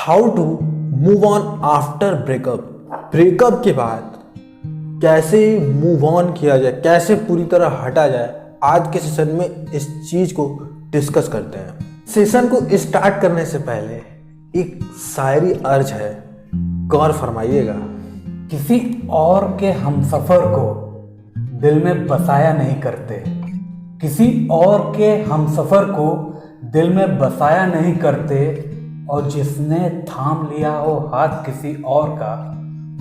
How to move on after breakup. Breakup के बाद कैसे मूव ऑन किया जाए, कैसे पूरी तरह हटा जाए, आज के सेशन में इस चीज को डिस्कस करते हैं। सेशन को स्टार्ट करने से पहले एक शायरी अर्ज है, गौर फरमाइएगा। किसी और के हमसफर को दिल में बसाया नहीं करते, किसी और के हमसफर को दिल में बसाया नहीं करते, और जिसने थाम लिया हो हाथ किसी और का,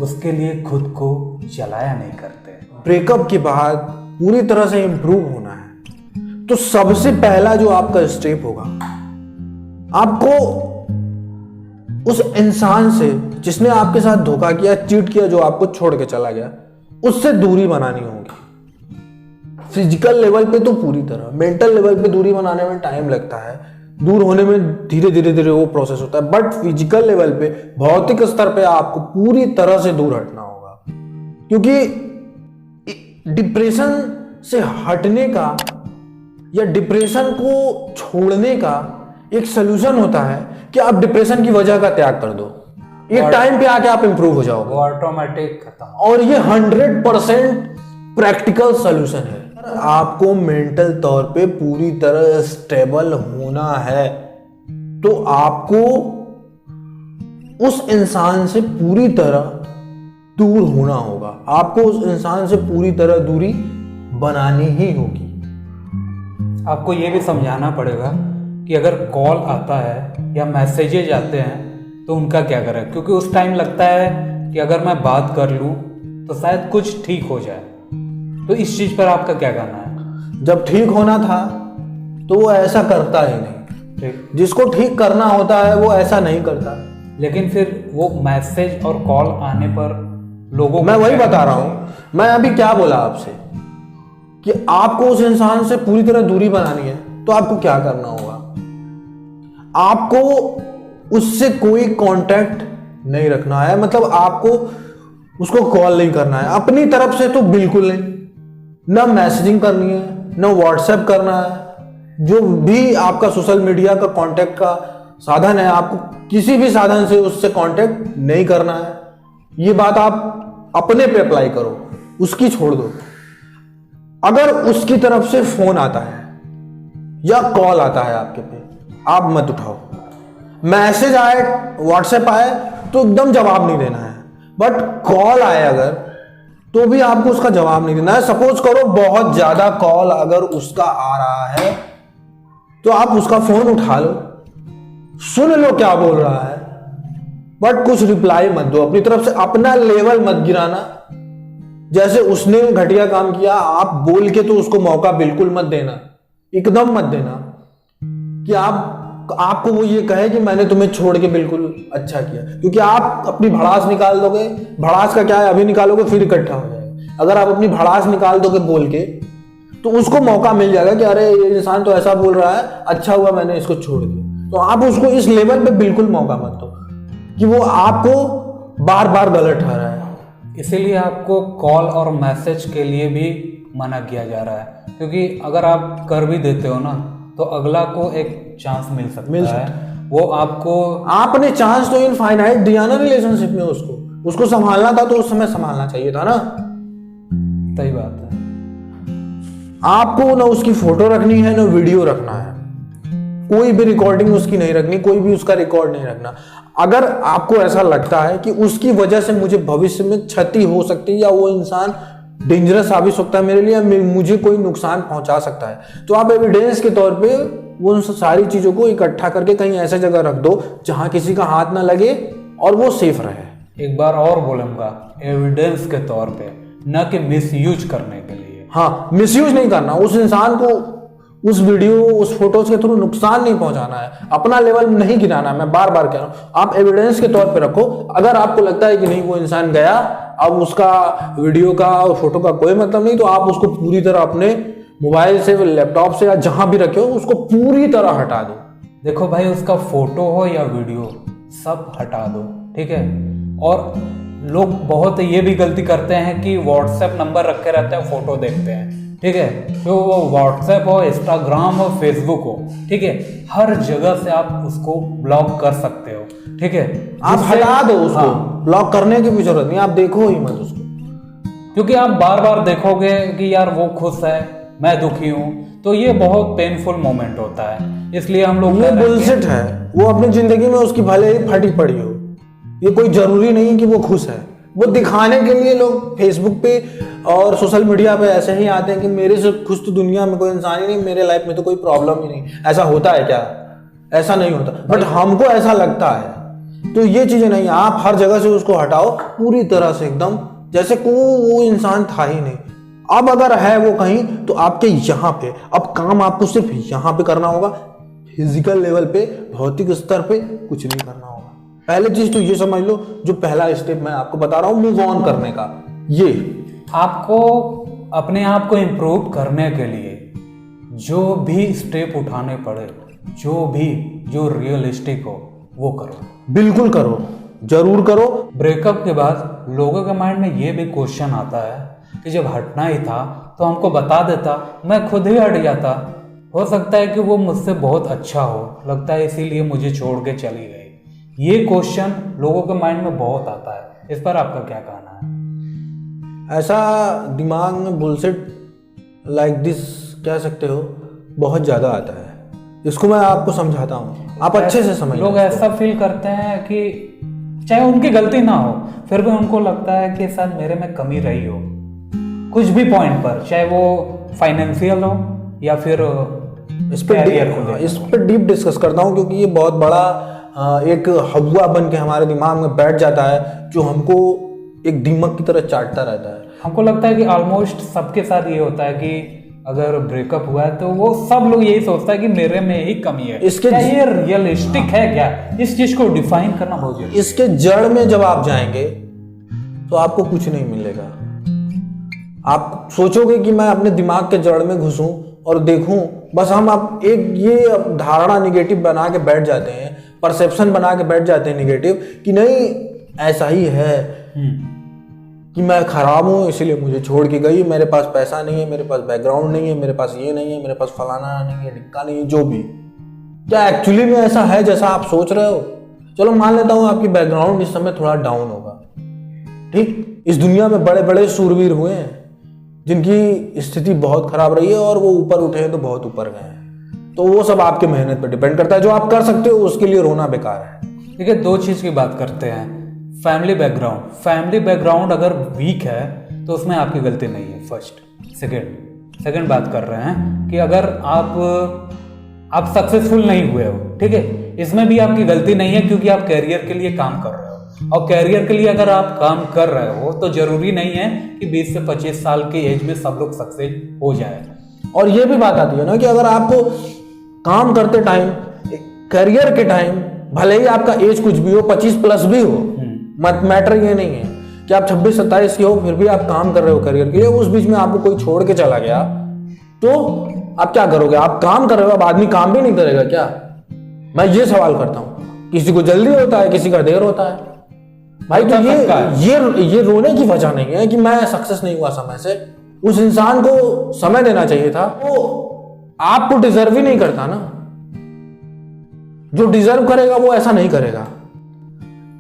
उसके लिए खुद को जलाया नहीं करते। ब्रेकअप के बाद पूरी तरह से इंप्रूव होना है तो सबसे पहला जो आपका स्टेप होगा, आपको उस इंसान से जिसने आपके साथ धोखा किया, चीट किया, जो आपको छोड़ के चला गया, उससे दूरी बनानी होगी। फिजिकल लेवल पे तो पूरी तरह, मेंटल लेवल पे दूरी बनाने में टाइम लगता है, दूर होने में धीरे धीरे वो प्रोसेस होता है, बट फिजिकल लेवल पे, भौतिक स्तर पे आपको पूरी तरह से दूर हटना होगा। क्योंकि डिप्रेशन से हटने का या डिप्रेशन को छोड़ने का एक सोल्यूशन होता है कि आप डिप्रेशन की वजह का त्याग कर दो। एक टाइम पे आके आप इंप्रूव हो जाओगे, वो ऑटोमेटिक खत्म। और ये 100% प्रैक्टिकल सोल्यूशन है। आपको मेंटल तौर पे पूरी तरह स्टेबल होना है तो आपको उस इंसान से पूरी तरह दूर होना होगा, आपको उस इंसान से पूरी तरह दूरी बनानी ही होगी। आपको ये भी समझाना पड़ेगा कि अगर कॉल आता है या मैसेजेज आते हैं तो उनका क्या करें, क्योंकि उस टाइम लगता है कि अगर मैं बात कर लूँ तो शायद कुछ ठीक हो जाए। तो इस चीज़ पर आपका क्या कहना है? जब ठीक होना था तो वो ऐसा करता ही नहीं, ठीक, जिसको ठीक करना होता है वो ऐसा नहीं करता। लेकिन फिर वो मैसेज और कॉल आने पर लोगों को, मैं वही बता रहा हूं, मैं अभी क्या बोला आपसे कि आपको उस इंसान से पूरी तरह दूरी बनानी है तो आपको क्या करना होगा। आपको उससे कोई कांटेक्ट नहीं रखना है, मतलब आपको उसको कॉल नहीं करना है अपनी तरफ से, तो बिल्कुल नहीं। ना मैसेजिंग करनी है, ना व्हाट्सएप करना है। जो भी आपका सोशल मीडिया का कांटेक्ट का साधन है, आपको किसी भी साधन से उससे कांटेक्ट नहीं करना है। ये बात आप अपने पे अप्लाई करो, उसकी छोड़ दो। अगर उसकी तरफ से फोन आता है या कॉल आता है आपके पे, आप मत उठाओ। मैसेज आए, व्हाट्सएप आए तो एकदम जवाब नहीं देना है, बट कॉल आए अगर, तो भी आपको उसका जवाब नहीं देना है। सपोज करो बहुत ज्यादा कॉल अगर उसका आ रहा है तो आप उसका फोन उठा लो, सुन लो क्या बोल रहा है, बट कुछ रिप्लाई मत दो। अपनी तरफ से अपना लेवल मत गिराना। जैसे उसने घटिया काम किया, आप बोल के तो उसको मौका बिल्कुल मत देना, एकदम मत देना कि आपको वो ये कहे कि मैंने तुम्हें छोड़ के बिल्कुल अच्छा किया, क्योंकि आप अपनी भड़ास निकाल दोगे। भड़ास का क्या है, अभी निकालोगे फिर इकट्ठा हो जाएगा। अगर आप अपनी भड़ास निकाल दोगे बोल के, तो उसको मौका मिल जाएगा कि अरे ये इंसान तो ऐसा बोल रहा है, अच्छा हुआ मैंने इसको छोड़ दिया। तो आप उसको इस लेवल पे बिल्कुल मौका मत दो कि वो आपको बार बार गलत ठहराए। इसीलिए आपको कॉल और मैसेज के लिए भी मना किया जा रहा है, क्योंकि अगर आप कर भी देते हो ना तो अगला को एक चांस मिल सकता है। वो आपने चांस तो इनफाइनाइट दिया ना रिलेशनशिप में, उसको संभालना था तो उस समय संभालना चाहिए था ना। सही बात है। आपको ना उसकी फोटो रखनी है, ना वीडियो रखना है, कोई भी रिकॉर्डिंग उसकी नहीं रखनी, कोई भी उसका रिकॉर्ड नहीं रखना। अगर आपको ऐसा लगता है कि उसकी वजह से मुझे भविष्य में क्षति हो सकती है या वो इंसान डेंजरस साबित हो सकता है मेरे लिए, मुझे कोई नुकसान पहुंचा सकता है, तो आप एविडेंस के तौर पे वो सारी चीजों को इकट्ठा करके कहीं ऐसे जगह रख दो जहां किसी का हाथ ना लगे और वो सेफ रहे। एक बार और बोलूंगा, एविडेंस के तौर पे, न कि मिसयूज करने के लिए। हाँ, मिसयूज नहीं करना। उस इंसान को उस वीडियो, उस फोटोज के थ्रू नुकसान नहीं पहुंचाना है, अपना लेवल नहीं गिराना है। मैं बार बार कह रहा हूं, आप एविडेंस के तौर पे रखो। अगर आपको लगता है कि नहीं वो इंसान गया, अब उसका वीडियो का और फोटो का कोई मतलब नहीं, तो आप उसको पूरी तरह अपने मोबाइल से, लैपटॉप से या जहां भी रखे हो, उसको पूरी तरह हटा दो। देखो भाई, उसका फोटो हो या वीडियो, सब हटा दो, ठीक है। और लोग बहुत ये भी गलती करते हैं कि व्हाट्सएप नंबर रखे रहते हैं, फोटो देखते हैं, ठीक है, तो वो व्हाट्सएप हो, इंस्टाग्राम हो, फेसबुक हो, ठीक है, हर जगह से आप उसको ब्लॉक कर सकते हो, ठीक है। आप हटा दो उसको, हाँ। ब्लॉक करने की भी जरूरत नहीं, आप देखो ही मत उसको, क्योंकि आप बार बार देखोगे कि यार वो खुश है, मैं दुखी हूं, तो ये बहुत पेनफुल मोमेंट होता है। इसलिए हम लोग ये बुलशिट है। वो अपनी जिंदगी में उसकी भले ही फटी पड़ी हो, ये कोई जरूरी नहीं कि वो खुश है। वो दिखाने के लिए लोग फेसबुक पे और सोशल मीडिया पे ऐसे ही आते हैं कि मेरे से खुश तो दुनिया में कोई इंसान ही नहीं, मेरे लाइफ में तो कोई प्रॉब्लम ही नहीं। ऐसा होता है क्या? ऐसा नहीं होता, बट हमको ऐसा लगता है। तो ये चीजें नहीं, आप हर जगह से उसको हटाओ पूरी तरह से, एकदम जैसे को वो इंसान था ही नहीं। अब अगर है वो कहीं, तो आपके यहाँ पे अब काम आपको सिर्फ यहाँ पे करना होगा, फिजिकल लेवल पे, भौतिक स्तर पे कुछ नहीं करना होगा। पहले चीज तो ये समझ लो, जो पहला स्टेप मैं आपको बता रहा हूं मूव ऑन करने का, ये आपको अपने आप को इम्प्रूव करने के लिए जो भी स्टेप उठाने पड़े, जो रियलिस्टिक हो वो करो, बिल्कुल करो, जरूर करो। ब्रेकअप के बाद लोगों के माइंड में ये भी क्वेश्चन आता है कि जब हटना ही था तो हमको बता देता, मैं खुद ही हट जाता। हो सकता है कि वो मुझसे बहुत अच्छा हो, लगता है इसीलिए मुझे छोड़ के चली गई। ये क्वेश्चन लोगों के माइंड में बहुत आता है। इस पर आपका क्या कहना है? ऐसा दिमाग में बुलशिट लाइक दिस कह सकते हो, बहुत ज्यादा आता है। इसको मैं आपको समझाता हूँ, आप अच्छे से समझ लोग ऐसा फील करते हैं कि चाहे उनकी गलती ना हो, फिर भी उनको लगता है कि शायद मेरे में कमी रही हो कुछ भी पॉइंट पर, चाहे वो फाइनेंशियल हो या फिर इस पर डीप डिस्कस करता हूँ, क्योंकि ये बहुत बड़ा एक हवा बन के हमारे दिमाग में बैठ जाता है, जो हमको एक दीमक की तरह चाटता रहता है। हमको लगता है कि ऑलमोस्ट सबके साथ ये होता है कि अगर ब्रेकअप हुआ है तो वो सब लोग यही सोचता है कि मेरे में ही कमी है। क्या ये रियलिस्टिक है क्या? इस चीज को डिफाइन करना बहुत जरूरी है। इसके जड़ में जब आप जाएंगे तो आपको कुछ नहीं मिलेगा। आप सोचोगे कि मैं अपने दिमाग के जड़ में घुसूं और देखूं, बस हम अब एक ये धारणा निगेटिव बना के बैठ जाते हैं, परसेप्शन बना के बैठ जाते हैं निगेटिव, कि नहीं ऐसा ही है कि मैं खराब हूं इसीलिए मुझे छोड़ के गई, मेरे पास पैसा नहीं है, मेरे पास बैकग्राउंड नहीं है, मेरे पास ये नहीं है, मेरे पास फलाना नहीं है, ढिक्का नहीं है, जो भी। क्या एक्चुअली में ऐसा है जैसा आप सोच रहे हो? चलो मान लेता हूं आपकी बैकग्राउंड इस समय थोड़ा डाउन होगा, ठीक। इस दुनिया में बड़े बड़े शूरवीर हुए हैं जिनकी स्थिति बहुत खराब रही है और वो ऊपर उठे हैं तो बहुत ऊपर गए हैं। तो वो सब आपके मेहनत पर डिपेंड करता है। जो आप कर सकते हो उसके लिए रोना बेकार है। ठीक है, दो चीज की बात करते हैं। फैमिली बैकग्राउंड अगर वीक है तो उसमें आपकी गलती नहीं है, फर्स्ट। सेकंड बात कर रहे हैं कि अगर आप सक्सेसफुल नहीं हुए हो, ठीक है, इसमें भी आपकी गलती नहीं है, क्योंकि आप कैरियर के लिए काम कर रहे हो। और कैरियर के लिए अगर आप काम कर रहे हो तो जरूरी नहीं है कि 20 से 25 साल की एज में सब लोग सक्सेस हो जाए। और ये भी बात आती है ना कि अगर आपको काम करते टाइम, करियर के टाइम, भले ही आपका एज कुछ भी हो, 25 प्लस भी हो, मैटर ये नहीं है कि आप 26-27 के हो फिर भी आप काम कर रहे हो करियर के लिए, उस बीच में आपको कोई छोड़ के चला गया तो आप क्या करोगे? आप काम कर रहे हो, अब आदमी काम भी नहीं करेगा क्या? मैं ये सवाल करता हूं। किसी को जल्दी होता है, किसी का देर होता है भाई। तो ये रोने की वजह नहीं है कि मैं सक्सेस नहीं हुआ समय से। उस इंसान को समय देना चाहिए था, वो आपको डिजर्व ही नहीं करता ना। जो डिजर्व करेगा वो ऐसा नहीं करेगा।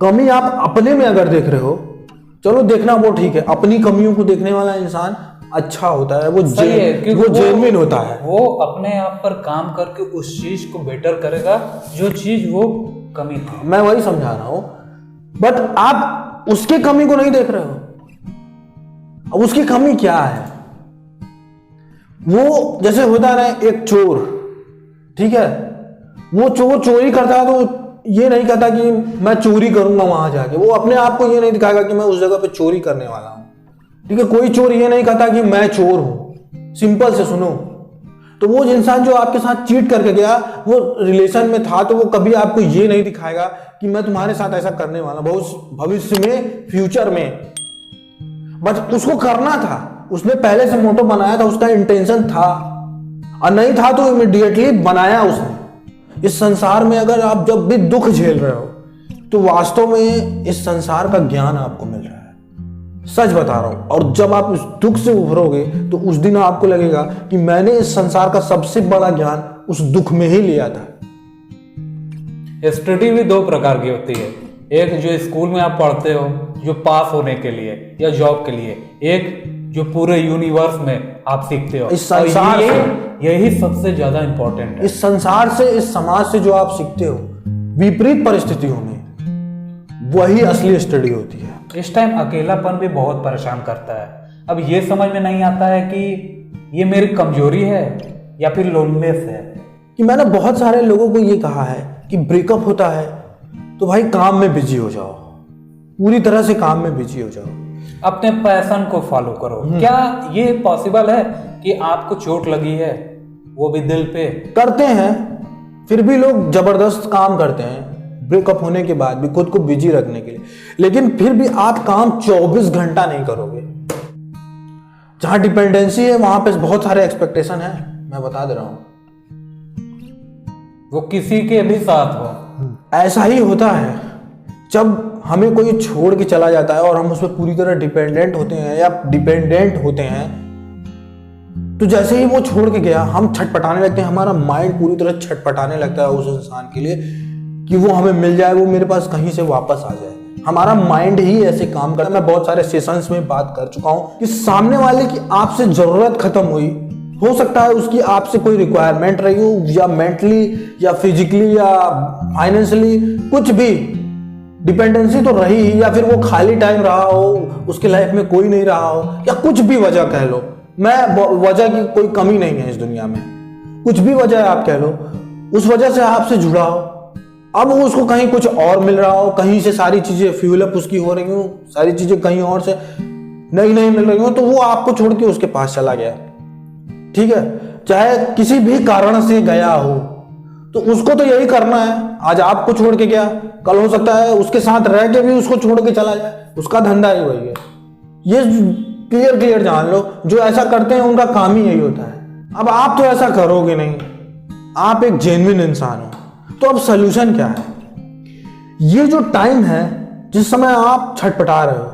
कमी आप अपने में अगर देख रहे हो, चलो देखना वो ठीक है, अपनी कमियों को देखने वाला इंसान अच्छा होता है, वो जेन्युइन होता है। वो अपने आप पर काम करके उस चीज को बेटर करेगा जो चीज वो कमी थी। मैं वही समझा रहा हूं, बट आप उसकी कमी को नहीं देख रहे हो। अब उसकी कमी क्या है? वो जैसे होता है एक चोर, ठीक है, वो चोर चोरी करता है तो ये नहीं कहता कि मैं चोरी करूंगा वहां जाके, वो अपने आप को ये नहीं दिखाएगा कि मैं उस जगह पे चोरी करने वाला हूं, ठीक है। कोई चोर ये नहीं कहता कि मैं चोर हूं। सिंपल से सुनो, तो वो इंसान जो आपके साथ चीट करके गया, वो रिलेशन में था, तो वो कभी आपको ये नहीं दिखाएगा कि मैं तुम्हारे साथ ऐसा करने वाला भविष्य में, फ्यूचर में। बट उसको करना था, उसने पहले से मोटो बनाया था, उसका इंटेंशन था, और नहीं था तो इमीडिएटली बनाया उसने। इस संसार में अगर आप जब भी दुख झेल रहे हो तो वास्तव में इस संसार का ज्ञान आपको मिल रहा है। सच बता रहा हूं। और जब आप उस दुख से उभरोगे तो उस दिन आपको लगेगा कि मैंने इस संसार का सबसे बड़ा ज्ञान उस दुख में ही लिया था। स्टडी भी दो प्रकार की होती है, एक जो स्कूल में आप पढ़ते हो जो पास होने के लिए या जॉब के लिए, एक जो पूरे यूनिवर्स में आप सीखते हो। इस संसार से, यही सबसे ज्यादा इंपॉर्टेंट है। इस संसार से, इस समाज से जो आप सीखते हो विपरीत परिस्थितियों में, वही असली स्टडी होती है। इस टाइम अकेलापन भी बहुत परेशान करता है। अब ये समझ में नहीं आता है कि ये मेरी कमजोरी है या फिर लोनलेस है। कि मैंने बहुत सारे लोगों को ये कहा है कि ब्रेकअप होता है तो भाई काम में बिजी हो जाओ, पूरी तरह से काम में बिजी हो जाओ, अपने पैशन को फॉलो करो। क्या ये पॉसिबल है कि आपको चोट लगी है वो भी दिल पे? करते हैं, फिर भी लोग जबरदस्त काम करते हैं ब्रेकअप होने के बाद भी खुद को बिजी रखने के लिए, लेकिन फिर भी आप काम 24 घंटा नहीं करोगे। जहां डिपेंडेंसी है वहां पे बहुत सारे एक्सपेक्टेशन है, मैं बता दे रहा हूं। वो किसी के भी साथ हो, ऐसा ही होता है। जब हमें कोई छोड़ के चला जाता है और हम उस पर पूरी तरह डिपेंडेंट होते हैं या डिपेंडेंट होते हैं, तो जैसे ही वो छोड़ के गया हम छटपटाने लगते हैं, हमारा माइंड पूरी तरह छटपटाने लगता है उस इंसान के लिए कि वो हमें मिल जाए, वो मेरे पास कहीं से वापस आ जाए। हमारा माइंड ही ऐसे काम करता है। मैं बहुत सारे सेशंस में बात कर चुका हूं कि सामने वाले की आपसे जरूरत खत्म हुई, हो सकता है उसकी आपसे कोई रिक्वायरमेंट रही हो, या मेंटली या फिजिकली या फाइनेंशियली, कुछ भी डिपेंडेंसी तो रही ही, या फिर वो खाली टाइम रहा हो, उसके लाइफ में कोई नहीं रहा हो, या कुछ भी वजह कह लो। मैं वजह की कोई कमी नहीं है इस दुनिया में, कुछ भी वजह आप कह लो, उस वजह से आपसे जुड़ा हो। अब उसको कहीं कुछ और मिल रहा हो, कहीं से सारी चीजें फ्यूल अप उसकी हो रही हो, सारी चीजें कहीं और से नहीं मिल रही हो, तो वो आपको छोड़ के उसके पास चला गया, ठीक है, चाहे किसी भी कारण से गया हो, तो उसको तो यही करना है। आज आपको छोड़ के गया, कल हो सकता है उसके साथ रह के भी उसको छोड़ के चला जाए, उसका धंधा ही वही है। ये क्लियर जान लो, जो ऐसा करते हैं उनका काम ही यही होता है। अब आप तो ऐसा करोगे नहीं, आप एक जेन्युइन इंसान हो। तो अब सोल्यूशन क्या है? ये जो टाइम है जिस समय आप छटपटा रहे हो,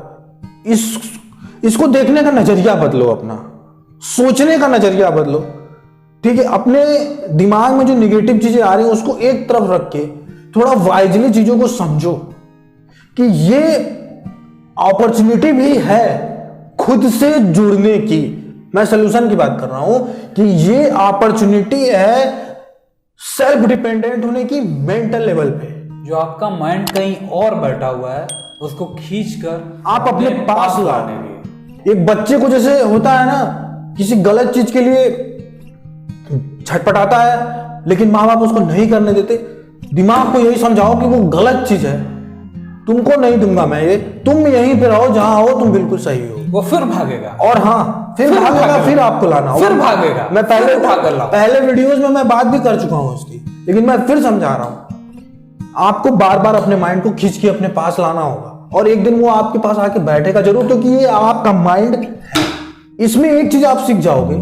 इसको देखने का नजरिया बदलो, अपना सोचने का नजरिया बदलो, ठीक है। अपने दिमाग में जो निगेटिव चीजें आ रही हैं उसको एक तरफ रख के थोड़ा वाइजली चीजों को समझो कि ये अपॉर्चुनिटी भी है खुद से जुड़ने की। मैं सोल्यूशन की बात कर रहा हूं कि ये अपॉर्चुनिटी है सेल्फ डिपेंडेंट होने की मेंटल लेवल पे। जो आपका माइंड कहीं और बैठा हुआ है उसको खींचकर आप अपने पास लाने की। एक बच्चे को जैसे होता है ना, किसी गलत चीज के लिए छटपटाता है लेकिन माँ बाप उसको नहीं करने देते, दिमाग को यही समझाओ कि वो गलत चीज है, तुमको नहीं दूंगा मैं ये, तुम यहीं पे रहो जहां हो, तुम बिल्कुल सही हो। वो फिर भागेगा, और हाँ फिर भागेगा, फिर आपको लाना होगा, फिर भागेगा। मैं पहले वीडियोस में मैं बात भी कर चुका हूं उसकी, लेकिन मैं फिर समझा रहा हूं। आपको बार बार अपने माइंड को खींच के अपने पास लाना होगा, और एक दिन वो आपके पास आके बैठेगा जरूर, क्योंकि ये आपका माइंड है। इसमें एक चीज आप सीख जाओगे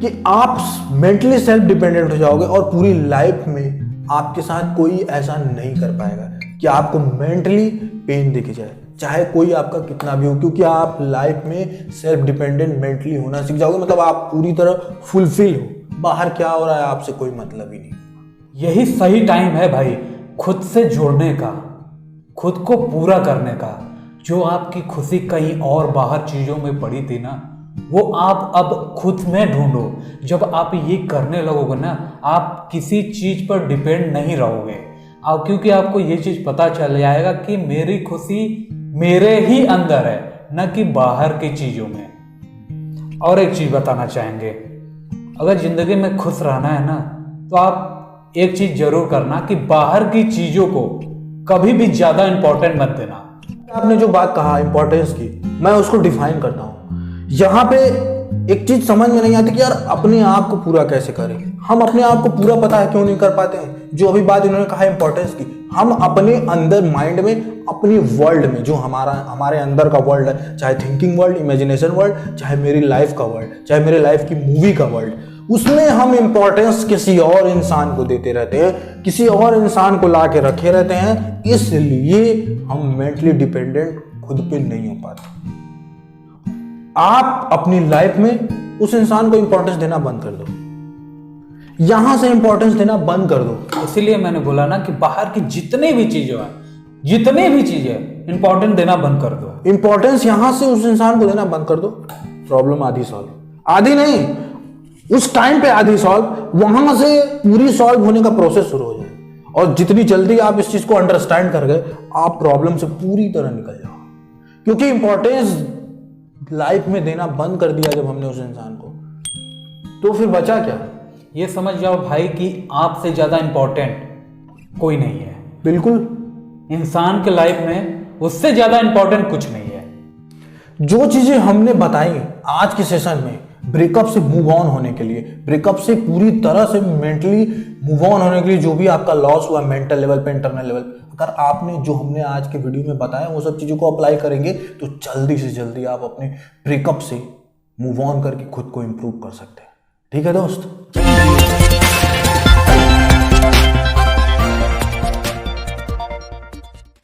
कि आप मेंटली सेल्फ डिपेंडेंट हो जाओगे, और पूरी लाइफ में आपके साथ कोई ऐसा नहीं कर पाएगा कि आपको मेंटली पेन दिख जाए, चाहे कोई आपका कितना भी हो, क्योंकि आप लाइफ में सेल्फ डिपेंडेंट मेंटली होना सीख जाओगे। मतलब आप पूरी तरह फुलफिल हो, बाहर क्या हो रहा है आपसे कोई मतलब ही नहीं। यही सही टाइम है भाई खुद से जुड़ने का, खुद को पूरा करने का। जो आपकी खुशी कहीं और बाहर चीजों में पड़ी थी ना, वो आप अब खुद में ढूंढो। जब आप ये करने लगोगे ना, आप किसी चीज पर डिपेंड नहीं रहोगे, अब क्योंकि आपको ये चीज पता चल जाएगा कि मेरी खुशी मेरे ही अंदर है, न कि बाहर की चीजों में। और एक चीज बताना चाहेंगे, अगर जिंदगी में खुश रहना है ना, तो आप एक चीज जरूर करना कि बाहर की चीजों को कभी भी ज्यादा इंपॉर्टेंट मत देना। आपने जो बात कहा इंपॉर्टेंस की, मैं उसको डिफाइन करता हूं। यहाँ पे एक चीज समझ में नहीं आती कि यार अपने आप को पूरा कैसे करें। हम अपने आप को पूरा पता है क्यों नहीं कर पाते हैं? जो अभी बात इन्होंने कहा इंपॉर्टेंस की, हम अपने अंदर माइंड में, अपनी वर्ल्ड में, जो हमारे अंदर का वर्ल्ड है, चाहे थिंकिंग वर्ल्ड, इमेजिनेशन वर्ल्ड, चाहे मेरी लाइफ का वर्ल्ड, चाहे मेरे लाइफ की मूवी का वर्ल्ड, उसमें हम इंपॉर्टेंस किसी और इंसान को देते रहते हैं, किसी और इंसान को ला के रखे रहते हैं, इसलिए हम मेंटली डिपेंडेंट खुद पे नहीं हो पाते। आप अपनी लाइफ में उस इंसान को इंपॉर्टेंस देना बंद कर दो, यहां से इंपॉर्टेंस देना बंद कर दो। इसीलिए मैंने बोला ना कि बाहर की जितनी भी चीजें हैं, जितनी भी चीजें इंपॉर्टेंट देना बंद कर दो। इंपॉर्टेंस यहां से उस इंसान को देना बंद कर दो, प्रॉब्लम आधी सॉल्व, आधी नहीं, उस टाइम पे आधी सॉल्व, वहां से पूरी सॉल्व होने का प्रोसेस शुरू हो जाए। और जितनी जल्दी आप इस चीज को अंडरस्टैंड कर गए, आप प्रॉब्लम से पूरी तरह निकल जाओ। क्योंकि इंपॉर्टेंस लाइफ में देना बंद कर दिया जब हमने उस इंसान को, तो फिर बचा क्या? ये समझ जाओ भाई कि आपसे ज्यादा इंपॉर्टेंट कोई नहीं है। बिल्कुल, इंसान के लाइफ में उससे ज्यादा इंपॉर्टेंट कुछ नहीं है। जो चीजें हमने बताई आज के सेशन में, ब्रेकअप से मूव ऑन होने के लिए, ब्रेकअप से पूरी तरह से मेंटली मूव ऑन होने के लिए, जो भी आपका लॉस हुआ मेंटल लेवल पे, इंटरनल लेवल पे, अगर आपने जो हमने आज के वीडियो में बताया वो सब चीजों को अप्लाई करेंगे तो जल्दी से जल्दी आप अपने ब्रेकअप से मूव ऑन करके खुद को इंप्रूव कर सकते हैं। ठीक है दोस्त?